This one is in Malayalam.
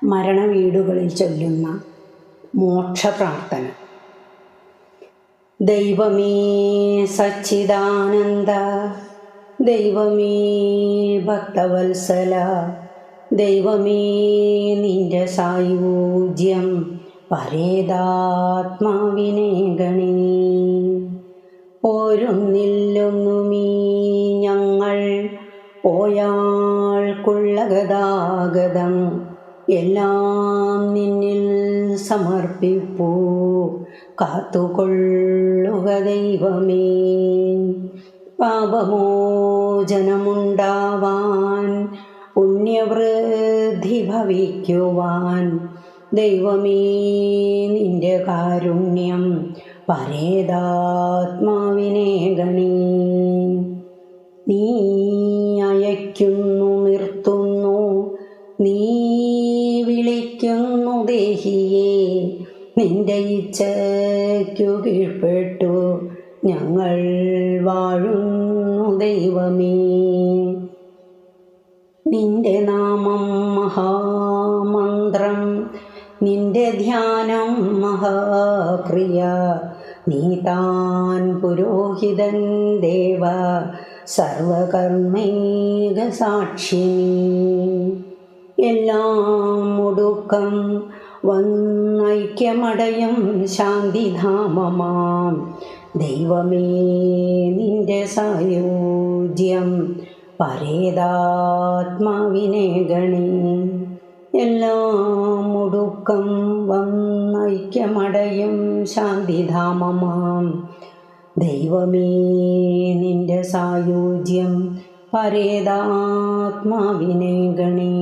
മരണവീടുകളിൽ ചൊല്ലുന്ന മോക്ഷപ്രാർത്ഥന. ദൈവമേ സച്ചിദാനന്ദ, ദൈവമേ ഭക്തവത്സല, ദൈവമേ നിന്റെ സായുജ്യം പരേതാത്മാവിനെ ഗണേ. ഓരോന്നില്ലൊന്നുമീ ഞങ്ങൾ പോയാൾക്കുള്ള ഗതാഗതം എല്ലാം നിന്നിൽ സമർപ്പിപ്പൂ, കാത്തുകൊള്ളുക ദൈവമേ. പാപമോചനമുണ്ടാവാൻ പുണ്യവൃദ്ധി ഭവിക്കുവാൻ ദൈവമേ നിന്റെ കാരുണ്യം പരേതാത്മാവിനെ ഗണേ. നീ അയക്കുന്നു നിർത്തുന്നു, നീ വിളിക്കുന്നു ദേഹിയെ, നിന്റെ ഇച്ഛയ്ക്കു കീഴ്പ്പെട്ടു ഞങ്ങൾ വാഴുന്നു ദൈവമേ. നിന്റെ നാമം മഹാമന്ത്രം, നിന്റെ ധ്യാനം മഹാക്രിയ, നീ താൻ പുരോഹിതൻ ദേവ സർവകർമ്മൈക സാക്ഷിണി. എല്ലാം ഒടുക്കം വന്നൈക്യമടയും ശാന്തിധാമമാം ദൈവമേ നിന്റെ സായുജ്യം പരേതാത്മാവിനെ ഗണേ. എല്ലാം ഒടുക്കം വന്നൈക്യമടയും ശാന്തിധാമമാം ദൈവമേ നിന്റെ സായുജ്യം പരേതാത്മാവിനെ ഗണേ.